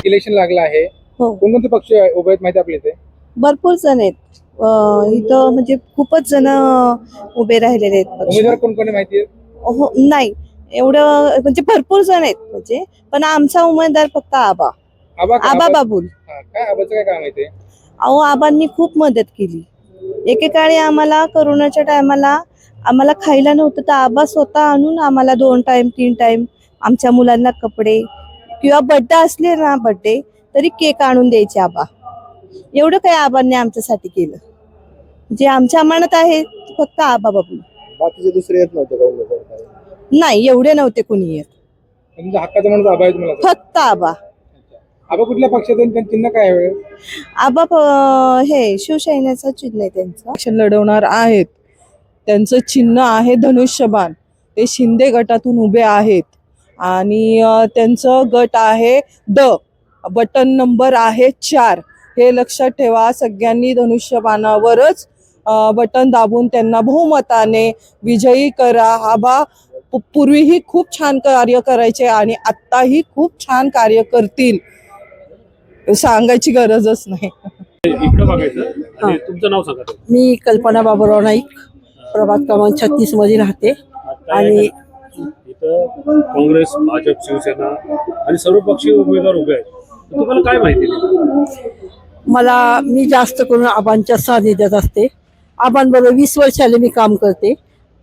Election लागलं आहे, हो, कोणकोणते पक्ष उभे आहेत माहिती आपल्या इथे? भरपूर जण आहेत. इथं म्हणजे खूपच जण उभे राहिलेले आहेत पक्ष. उमेदवार कोण कोण आहे माहिती आहे? हो, नाही एवढं म्हणजे भरपूर जण आहेत म्हणजे, पण आमचा उमेदवार फक्त आबा आबा बाबुल. काय आबाचं काय काम आहे ते? अहो, आबांनी खूप मदत केली. एकेकाळी आम्हाला कोरोनाच्या टायमाला आम्हाला खायला नव्हतं, तर आबा स्वतः आणून आम्हाला 2 टाइम 3 टाइम आमच्या मुलांना कपडे किंवा बर्थडे असले ना, बर्थडे तरी केक आणून द्यायचे आबा. एवढं काही आबांनी आमच्यासाठी केलं. जे आमच्या अमानत आहे फक्त आबा बाबू. बाकीचे दुसरे येत नव्हते का उमेदवार? नाही, एवढे नव्हते कोणी येत, तुमचा हक्काचा माणूस आबा आहे तुम्हाला? फक्त आबा. आबा कुठल्या पक्षात आहे? त्यांचं चिन्ह काय आहे? आबा हे शिवसेनेचं चिन्ह आहे त्यांचं. इलेक्शन लढवणार आहेत. त्यांचं चिन्ह आहे धनुष्यबाण. ते शिंदे गटातून उभे आहेत आणि त्यांचं गट आहे बटन नंबर आहे 4. हे लक्षात ठेवा. सगळ्यांनी धनुष्यबाणावरच बटन दाबून त्यांना बहुमताने विजयी करा. आबा पूर्वीही खूप छान कार्य करायचे आणि आत्ताही खूप छान कार्य करतील, सांगायची गरजच नाही. इकडं बघायचं आणि तुमचं नाव सांगा. मी कल्पना बाबूराव नाईक, प्रभाग क्रमांक 36 मध्ये राहते. आणि इथं काँग्रेस, भाजप, शिवसेना आणि सर्व पक्षीय उमेदवार उभे आहेत. तुम्हाला काय माहिती मी जास्त करून आबांच्या सानिध्यात असते. आबांबरोबर 20 वर्षाले मी काम करते.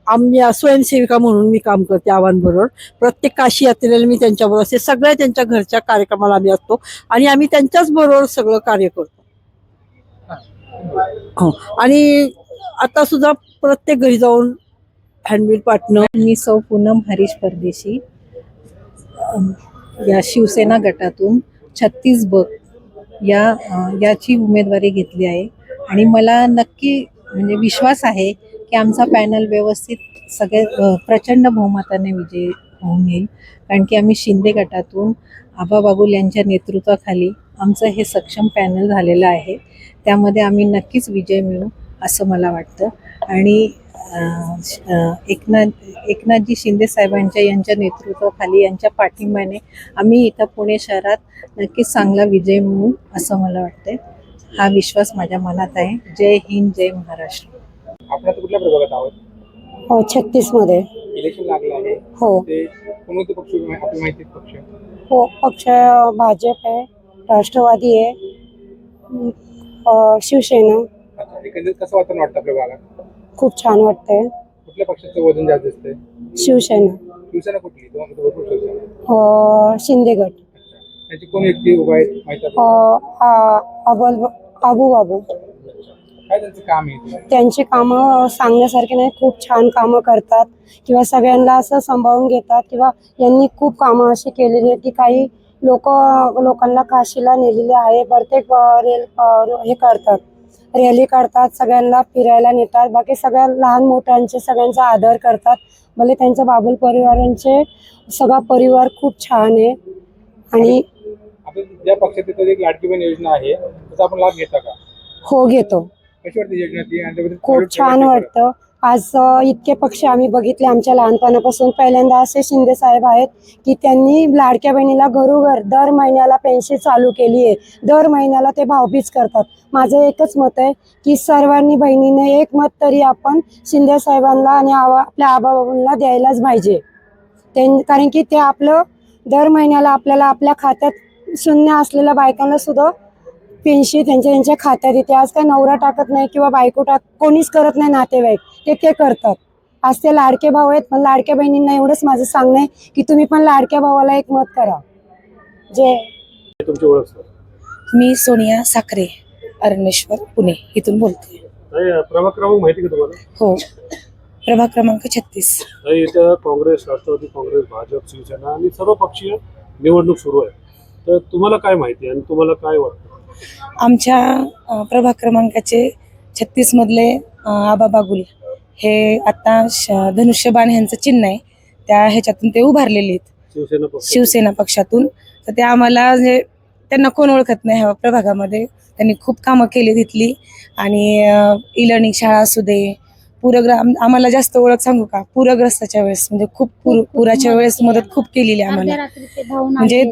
आम्ही स्वयंसेविका म्हणून मी काम करते आबांबरोबर. प्रत्येक काशी यात्रेला मी त्यांच्याबरोबर असते. सगळ्या त्यांच्या घरच्या कार्यक्रमाला आम्ही असतो आणि आम्ही त्यांच्याच बरोबर सगळं कार्य करतो. हो, आणि आता सुद्धा प्रत्येक घरी जाऊन हँडबिल पाठणं. मी सौ पूनम हरीश परदेशी, या शिवसेना गटातून 36 ब याची उमेदवारी घेतली आहे आणि मला नक्की म्हणजे विश्वास आहे की आमचा पॅनल व्यवस्थित सगळे प्रचंड बहुमताने विजयी होऊन येईल. कारण की आम्ही शिंदे गटातून आबा बागुल यांच्या नेतृत्वाखाली आमचं हे सक्षम पॅनल झालेलं आहे. त्यामध्ये आम्ही नक्कीच विजय मिळू असं मला वाटतं. आणि एकनाथजी शिंदे साहेबांच्या यांच्या नेतृत्वाखाली यांच्या पाठिंब्याने आम्ही इथं पुणे शहरात नक्कीच चांगला विजय मिळू असं मला वाटतंय. हा विश्वास माझ्या मनात आहे. जय हिंद, जय महाराष्ट्र. आपण आता कुठल्या प्रभागात आहोत? हो, 36 मध्ये. इलेक्शन लागलं आहे. हो ते कोणते पक्ष आपल्या माहिती आहेत? पक्ष हो, पक्ष भाजप आहे, राष्ट्रवादी आहे, शिवसेना. एकंदरीत कसं वातावरण वाटतं आपल्या भागात? खूप छान वाटतंय. कुठल्या पक्षाचं वजन जास्त दिसतंय? शिवसेना. शिवसेना कुठली? तुम्हाला भरपूर शिवसेना. शिंदे गट. त्याची कोण व्यक्ती उभा आहेत माहिती आहे? आबू बाबू. काय त्यांचं काम आहे? त्यांची कामं सांगण्यासारखे नाही. खूप छान कामं करतात किंवा सगळ्यांना असं सांभाळून घेतात. किंवा यांनी खूप कामं अशी केलेली आहेत की काही लोकांना काशीला नेलेले आहे. प्रत्येक हे करतात, रॅली काढतात, सगळ्यांना फिरायला नेतात. बाकी सगळ्या लहान मोठ्यांचे सगळ्यांचा आदर करतात. भले त्यांच्या बाबुल परिवारांचे सगळा परिवार खूप छान आहे. आणि आपण ज्या पक्षात तिथं एक लाडकी बहीण योजना आहे त्याचा आपण लाभ घेता का? हो, घेतो. कशी वाटते योजना ती? आणि त्याबद्दल खूप छान वाटतं. आज इतके पक्ष आम्ही बघितले आमच्या लहानपणापासून. पहिल्यांदा असे शिंदे साहेब आहेत की त्यांनी लाडक्या बहिणीला घरोघर दर महिन्याला पेन्शन चालू केली आहे. दर महिन्याला ते भावबीज करतात. माझं एकच मत आहे की सर्वांनी बहिणीने एक मत तरी आपण शिंदे साहेबांना आणि आपल्या आबाबांना द्यायलाच पाहिजे. कारण की ते आपलं दर महिन्याला आपल्याला आपल्या खात्यात शून्य असलेल्या बायकांना सुद्धा पेन्शन त्यांच्या खात्यात येते. आज काय नवरा टाकत नाही किंवा बायको कोणीच करत नाही, नातेवाईक ते करतात. आज ते लाडके भाऊ आहेत. पण लाडक्या बहिणींना एवढंच माझं सांगणं आहे की तुम्ही पण लाडक्या भावाला एक मत करा. तुमची ओळख? मी सोनिया साखरे, अरणेश्वर, पुणे इथून बोलते. प्रभाग क्रमांक माहिती का तुम्हाला? हो, प्रभाग क्रमांक 36. इथं काँग्रेस, राष्ट्रवादी काँग्रेस, भाजप, शिवसेना आणि सर्व पक्षीय निवडणूक सुरू आहे. तर तुम्हाला काय माहिती आणि तुम्हाला काय वाटतं? आमच्या प्रभाग क्रमांकाचे 36 मधले आबा बागुल हे आता धनुष्यबाण यांचं चिन्ह आहे, त्या ह्याच्यातून ते उभारलेले आहेत शिवसेना पक्षातून. तर ते आम्हाला त्यांना कोण ओळखत नाही ह्या प्रभागामध्ये. त्यांनी खूप कामं केली तिथली. आणि ई-लर्निंग शाळा असू दे, आम्हाला जास्त ओळख सांगू का, पूरग्रस्ताच्या वेळेस म्हणजे खूप पुराच्या वेळेस मदत खूप केलेली आम्हाला. म्हणजे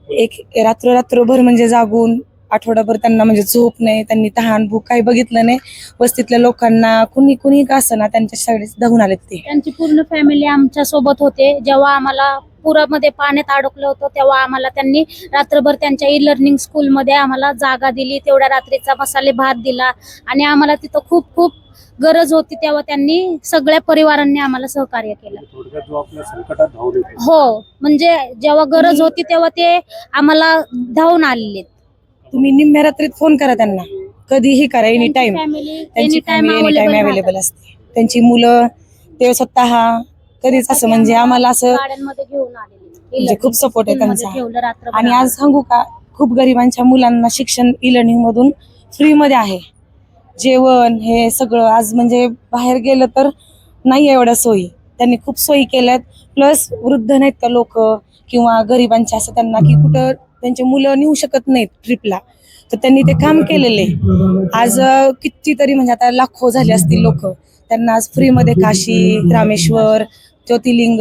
एक रात्रभर म्हणजे जागून आठवडाभर त्यांना म्हणजे झोप नाही, त्यांनी तहान भूक काही बघितलं नाही. वस्तीतल्या लोकांना कुणी का असं ना त्यांच्या सगळे धावून आलेत ते. त्यांची पूर्ण फॅमिली आमच्या सोबत होते. जेव्हा आम्हाला पुरामध्ये पाण्यात अडकलं होतं तेव्हा आम्हाला त्यांनी रात्रभर त्यांच्या ई लर्निंग स्कूलमध्ये आम्हाला जागा दिली. तेवढ्या रात्रीचा मसाले भात दिला आणि आम्हाला तिथं खूप खूप गरज होती तेव्हा त्यांनी सगळ्या परिवारांनी आम्हाला सहकार्य केलं. थोडक्यात जो आपल्या संकटात धावून येते. हो, म्हणजे जेव्हा गरज होती तेव्हा ते आम्हाला धावून आलेले. तुम्ही निम्म्या रात्रीत फोन करा त्यांना, कधीही करा, एनी टाइम. फॅमिली त्यांची फॅमिली एनी टाइम अवेलेबल असते. त्यांची मुलं ते स्वतः कधीच असं म्हणजे आम्हाला असं गाड्यांमध्ये घेऊन आलेले. म्हणजे खूप सपोर्ट आहे त्यांचा. ठेवलं रात्रभर. आणि आज सांगू का, खूप गरिबांच्या मुलांना शिक्षण ई लर्निंग मधून फ्री मध्ये आहे. जेवण हे सगळं आज म्हणजे बाहेर गेलं तर नाही एवढ्या सोयी, त्यांनी खूप सोयी केल्यात. प्लस वृद्ध नाहीत का लोक किंवा गरिबांच्या असं त्यांना की कुठं त्यांचे मुलं नेऊ शकत नाहीत ट्रिपला, तर त्यांनी ते काम केलेले. आज कितीतरी म्हणजे आता लाखो झाले असतील लोक, त्यांना आज फ्रीमध्ये काशी, रामेश्वर, ज्योतिर्लिंग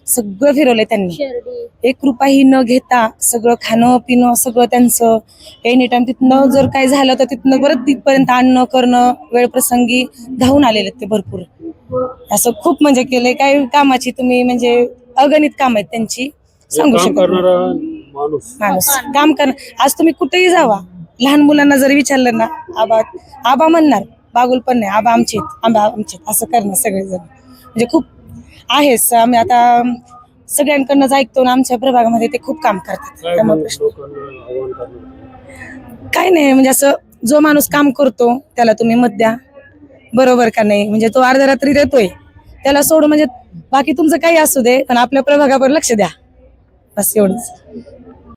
सगळं फिरवलंय त्यांनी. शिर्डी. 1 रुपयाही न घेता सगळं खाणं पिणं सगळं त्यांचं. एनी टाइम तिथनं जर काय झालं तर तिथनं परत तिथपर्यंत आणणं करणं, वेळ प्रसंगी धावून आलेले ते भरपूर. असं खूप म्हणजे केलंय. काय कामाची तुम्ही म्हणजे अगणित काम आहेत त्यांची, सांगू काम शकत करणारा माणूस. काम कर. आज तुम्ही कुठेही जावा, लहान मुलांना जर विचारलं ना, आबा म्हणणार, बागुल पण नाही, आबा आमचे असं करणार सगळेजण. म्हणजे खूप आहेच. आम्ही आता सगळ्यांकडनं ऐकतो ना, आमच्या प्रभागामध्ये ते खूप काम करतात. काय त्यामुळे मग लोकांना आव्हान करणार? काय नाही म्हणजे असं जो माणूस काम करतो त्याला तुम्ही मत द्या, बरोबर का नाही. म्हणजे तो अर्ध्या रात्री देतोय त्याला सोडून म्हणजे बाकी तुमचं काही असू दे, पण आपल्या प्रभागावर लक्ष द्या, बस एवढंच.